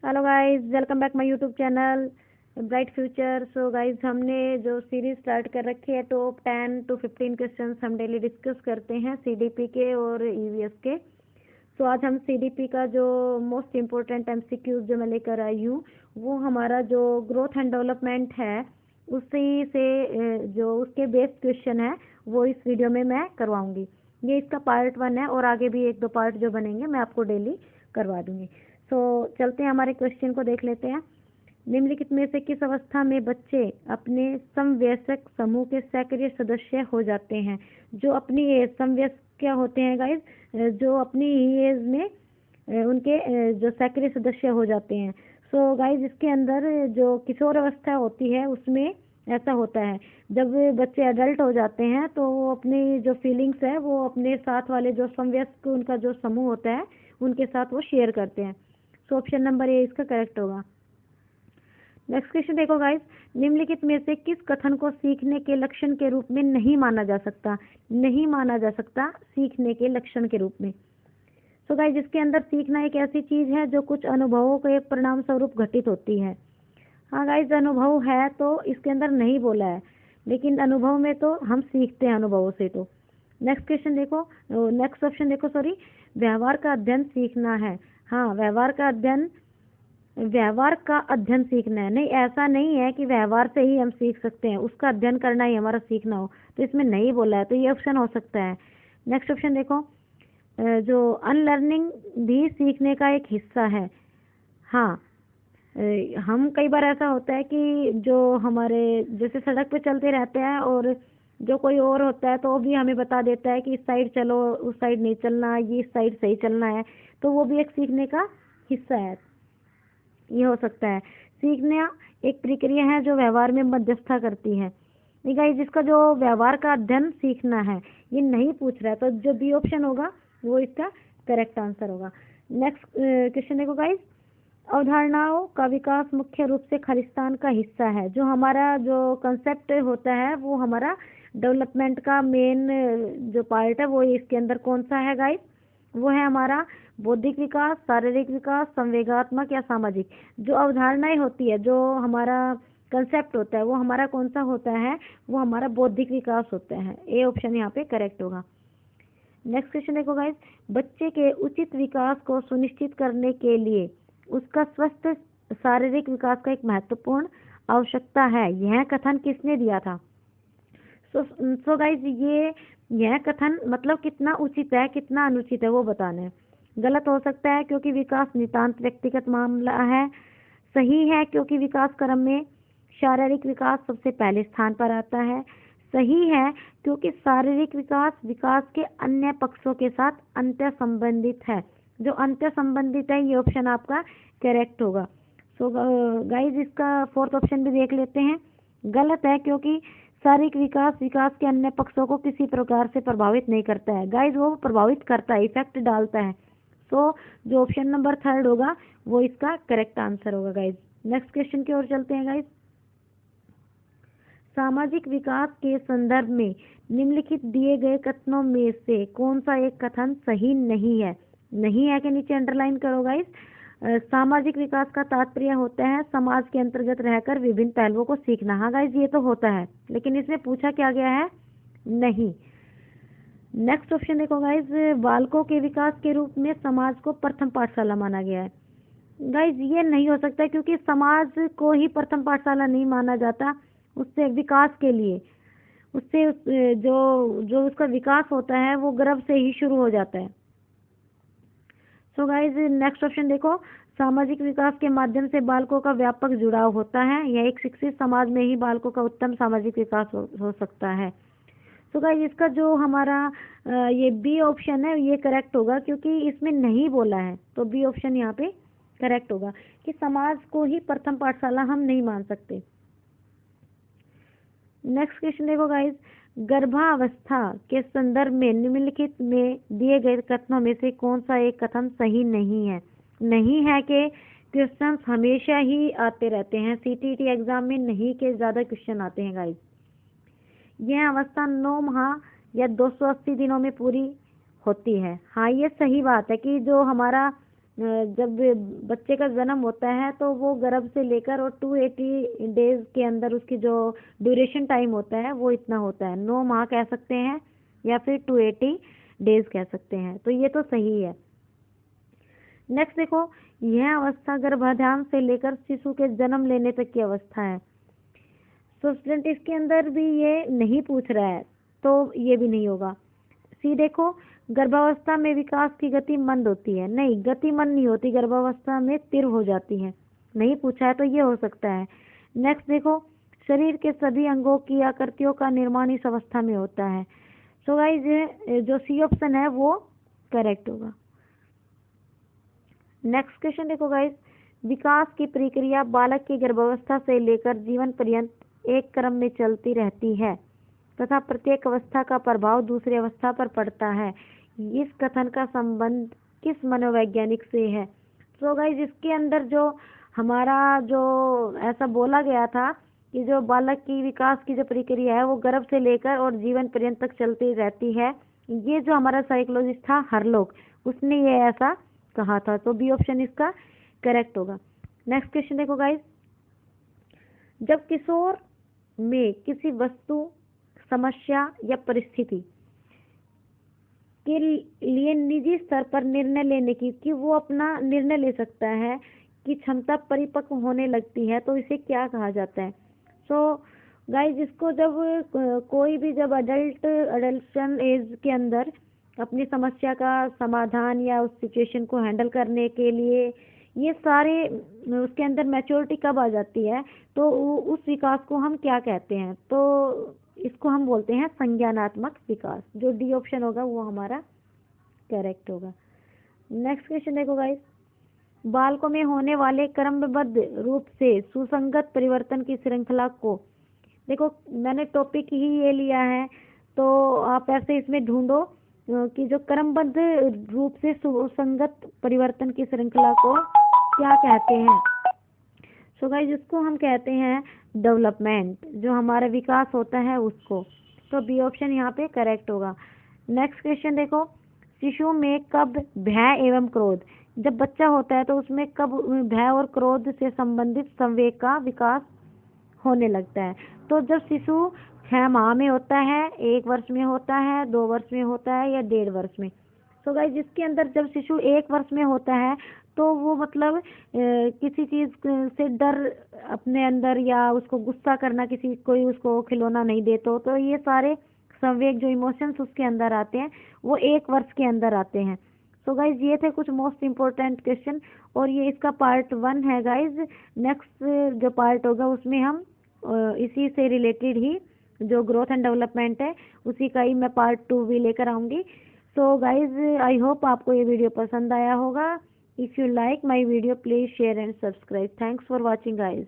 Hello guys, welcome back my YouTube channel bright future. So guys, हमने जो series start कर रखी है टॉप 10 to 15 क्वेश्चंस हम डेली डिस्कस करते हैं सीडीपी के और ईवीएस के। सो आज हम सीडीपी का जो मोस्ट इम्पोर्टेंट एमसीक्यूज जो मैं लेकर आई हूँ वो हमारा जो ग्रोथ एंड डेवलपमेंट है उसी से जो उसके बेस्ड क्वेश्चन है वो इस वीडियो में मैं करवाऊंगी। ये इसका पार्ट 1 है और आगे भी 1-2 पार्ट जो बनेंगे मैं आपको डेली करवा दूंगी। सो चलते हैं, हमारे क्वेश्चन को देख लेते हैं। निम्नलिखित में से किस अवस्था में बच्चे अपने समवयस्क समूह के सक्रिय सदस्य हो जाते हैं? जो अपनी एज, समवयस्क क्या होते हैं गाइज? जो अपनी एज में उनके जो सक्रिय सदस्य हो जाते हैं। सो गाइज, इसके अंदर जो किशोर अवस्था होती है उसमें ऐसा होता है, जब बच्चे एडल्ट हो जाते हैं तो वो अपनी जो फीलिंग्स है वो अपने साथ वाले जो समवयस्क उनका जो समूह होता है उनके साथ वो शेयर करते हैं। सो ऑप्शन नंबर ए इसका करेक्ट होगा। नेक्स्ट क्वेश्चन देखो गाइस, निम्नलिखित में से किस कथन को सीखने के लक्षण के रूप में नहीं माना जा सकता? नहीं माना जा सकता सीखने के लक्षण के रूप में। सो गाइस, इसके अंदर सीखना एक ऐसी चीज है जो कुछ अनुभवों के परिणाम स्वरूप घटित होती है। हाँ गाइस, अनुभव है तो इसके अंदर नहीं बोला है, लेकिन अनुभव में तो हम सीखते हैं अनुभवों से। तो नेक्स्ट क्वेश्चन देखो, नेक्स्ट ऑप्शन देखो, सॉरी, व्यवहार का अध्ययन सीखना है। हाँ, व्यवहार का अध्ययन सीखना है। नहीं, ऐसा नहीं है कि व्यवहार से ही हम सीख सकते हैं, उसका अध्ययन करना ही हमारा सीखना हो, तो इसमें नहीं बोला है, तो ये ऑप्शन हो सकता है। नेक्स्ट ऑप्शन देखो, जो अनलर्निंग भी सीखने का एक हिस्सा है। हाँ, हम कई बार ऐसा होता है कि जो हमारे जैसे सड़क पे चलते रहते हैं और जो कोई और होता है तो वो भी हमें बता देता है कि इस साइड चलो, उस साइड नहीं चलना, ये इस साइड सही चलना है, तो वो भी एक सीखने का हिस्सा है। ये हो सकता है। सीखना एक प्रक्रिया है जो व्यवहार में मध्यस्थता करती है। नहीं गाइस, जिसका जो व्यवहार का अध्ययन सीखना है ये नहीं पूछ रहा है, तो जो बी ऑप्शन होगा वो इसका करेक्ट आंसर होगा। नेक्स्ट क्वेश्चन देखो गाइस, अवधारणाओं का विकास मुख्य रूप से खालिस्तान का हिस्सा है। जो हमारा जो कंसेप्ट होता है वो हमारा डेवलपमेंट का मेन जो पार्ट है वो इसके अंदर कौन सा है गाइस? वो है हमारा बौद्धिक विकास, शारीरिक विकास, संवेगात्मक या सामाजिक। जो अवधारणाएं होती है, जो हमारा कंसेप्ट होता है वो हमारा कौन सा होता है? वो हमारा बौद्धिक विकास होता है। ए ऑप्शन यहाँ पे करेक्ट होगा। नेक्स्ट क्वेश्चन देखो गाइस, बच्चे के उचित विकास को सुनिश्चित करने के लिए उसका स्वस्थ शारीरिक विकास का एक महत्वपूर्ण आवश्यकता है, यह कथन किसने दिया था? सो गाइज, यह कथन मतलब कितना उचित है कितना अनुचित है वो बताना है। गलत हो सकता है क्योंकि विकास नितांत व्यक्तिगत मामला है। सही है क्योंकि विकास क्रम में शारीरिक विकास सबसे पहले स्थान पर आता है। सही है क्योंकि शारीरिक विकास विकास के अन्य पक्षों के साथ अंतर संबंधित है। जो अंतर संबंधित है ये ऑप्शन आपका करेक्ट होगा। सो गाइज, इसका फोर्थ ऑप्शन भी देख लेते हैं। गलत है क्योंकि शारीरिक विकास विकास के अन्य पक्षों को किसी प्रकार से प्रभावित नहीं करता है। गाइज, वो प्रभावित करता है, इफेक्ट डालता है। सो जो ऑप्शन नंबर 3 होगा वो इसका करेक्ट आंसर होगा गाइज। नेक्स्ट क्वेश्चन की ओर चलते हैं गाइज। सामाजिक विकास के संदर्भ में निम्नलिखित दिए गए कथनों में से कौन सा एक कथन सही नहीं है? नहीं है के नीचे अंडरलाइन करो गाइज। सामाजिक विकास का तात्पर्य होता है समाज के अंतर्गत रहकर विभिन्न पहलुओं को सीखना। हाँ गाइज, ये तो होता है, लेकिन इसमें पूछा क्या गया है? नहीं। नेक्स्ट ऑप्शन देखो गाइज, बालकों के विकास के रूप में समाज को प्रथम पाठशाला माना गया है। गाइज, ये नहीं हो सकता क्योंकि समाज को ही प्रथम पाठशाला नहीं माना जाता। उससे विकास के लिए उससे जो जो उसका विकास होता है वो गर्भ से ही शुरू हो जाता है। सो गाइज, नेक्स्ट ऑप्शन देखो, सामाजिक विकास के माध्यम से बालकों का व्यापक जुड़ाव होता है। यह एक शिक्षित समाज में ही बालकों का उत्तम सामाजिक विकास हो सकता है। सो गाइज, इसका जो हमारा ये बी ऑप्शन है ये करेक्ट होगा क्योंकि इसमें नहीं बोला है, तो बी ऑप्शन यहाँ पे करेक्ट होगा कि समाज को ही प्रथम पाठशाला हम नहीं मान सकते। नेक्स्ट क्वेश्चन देखो गाइज, गर्भावस्था के संदर्भ में निम्नलिखित में दिए गए कथनों में से कौन सा एक कथन सही नहीं है? नहीं है कि क्वेश्चंस हमेशा ही आते रहते हैं, सीटीईटी एग्जाम में नहीं के ज़्यादा क्वेश्चन आते हैं गाइज। यह अवस्था 9 माह या 280 दिनों में पूरी होती है। हाँ, ये सही बात है कि जो हमारा जब बच्चे का जन्म होता है तो वो गर्भ से लेकर और 280 डेज के अंदर उसकी जो ड्यूरेशन टाइम होता है वो इतना होता है, 9 माह कह सकते हैं या फिर 280 डेज कह सकते हैं, तो ये तो सही है। नेक्स्ट देखो, यह अवस्था गर्भाधान से लेकर शिशु के जन्म लेने तक की अवस्था है। तो स्टूडेंट इसके अंदर भी ये नहीं पूछ रहा है, तो ये भी नहीं होगा। सी देखो, गर्भावस्था में विकास की गति मंद होती है, नहीं गति मंद नहीं होती, गर्भावस्था में तीव्र हो जाती है, नहीं पूछा है तो ये हो सकता है। नेक्स्ट देखो, शरीर के सभी अंगों की आकृतियों का निर्माण इस अवस्था में होता है। सो गाइज जो सी ऑप्शन है वो करेक्ट होगा। नेक्स्ट क्वेश्चन देखो गाइज, विकास की प्रक्रिया बालक की गर्भावस्था से लेकर जीवन पर्यंत एक क्रम में चलती रहती है तथा प्रत्येक अवस्था का प्रभाव दूसरी अवस्था पर पड़ता है। इस कथन का संबंध किस मनोवैज्ञानिक से है? तो गाइज इसके अंदर जो हमारा जो ऐसा बोला गया था कि जो बालक की विकास की जो प्रक्रिया है वो गर्भ से लेकर और जीवन पर्यंत तक चलती रहती है, ये जो हमारा साइकोलॉजिस्ट था हरलोक, उसने ये ऐसा कहा था, तो बी ऑप्शन इसका करेक्ट होगा। नेक्स्ट क्वेश्चन देखो गाइज, जब किशोर में किसी वस्तु, समस्या या परिस्थिति के लिए निजी स्तर पर निर्णय लेने की कि वो अपना निर्णय ले सकता है कि क्षमता परिपक्व होने लगती है, तो इसे क्या कहा जाता है? सो गाइज इसको जब कोई भी जब अडल्शन एज के अंदर अपनी समस्या का समाधान या उस सिचुएशन को हैंडल करने के लिए ये सारे उसके अंदर मैच्योरिटी कब आ जाती है, तो उस विकास को हम क्या कहते हैं? तो इसको हम बोलते हैं संज्ञानात्मक विकास, जो डी ऑप्शन होगा वो हमारा करेक्ट होगा। नेक्स्ट क्वेश्चन देखो गाइस, बालकों में होने वाले क्रमबद्ध रूप से सुसंगत परिवर्तन की श्रृंखला को, देखो मैंने टॉपिक ही ये लिया है, तो आप ऐसे इसमें ढूंढो कि जो क्रमबद्ध रूप से सुसंगत परिवर्तन की श्रृंखला को क्या कहते हैं? सो गाइस इसको हम कहते हैं डेवलपमेंट, जो हमारा विकास होता है उसको, तो बी ऑप्शन यहाँ पे करेक्ट होगा। नेक्स्ट क्वेश्चन देखो, शिशु में कब भय एवं क्रोध, जब बच्चा होता है तो उसमें कब भय और क्रोध से संबंधित संवेग का विकास होने लगता है? तो जब शिशु 6 माह में होता है, 1 वर्ष में होता है, 2 वर्ष में होता है या 1.5 वर्ष में। सो गाइस जिसके अंदर जब शिशु 1 वर्ष में होता है तो वो मतलब किसी चीज से डर अपने अंदर या उसको गुस्सा करना, किसी कोई उसको खिलौना नहीं दे तो ये सारे संवेग जो इमोशंस उसके अंदर आते हैं वो 1 वर्ष के अंदर आते हैं। सो गाइज ये थे कुछ मोस्ट इम्पोर्टेंट क्वेश्चन और ये इसका पार्ट 1 है गाइज। नेक्स्ट जो पार्ट होगा उसमें हम इसी से रिलेटेड ही जो ग्रोथ एंड डेवलपमेंट है उसी का ही मैं पार्ट 2 भी लेकर आऊंगी। सो गाइज आई होप आपको ये वीडियो पसंद आया होगा। If you like my video please share and subscribe. Thanks for watching guys.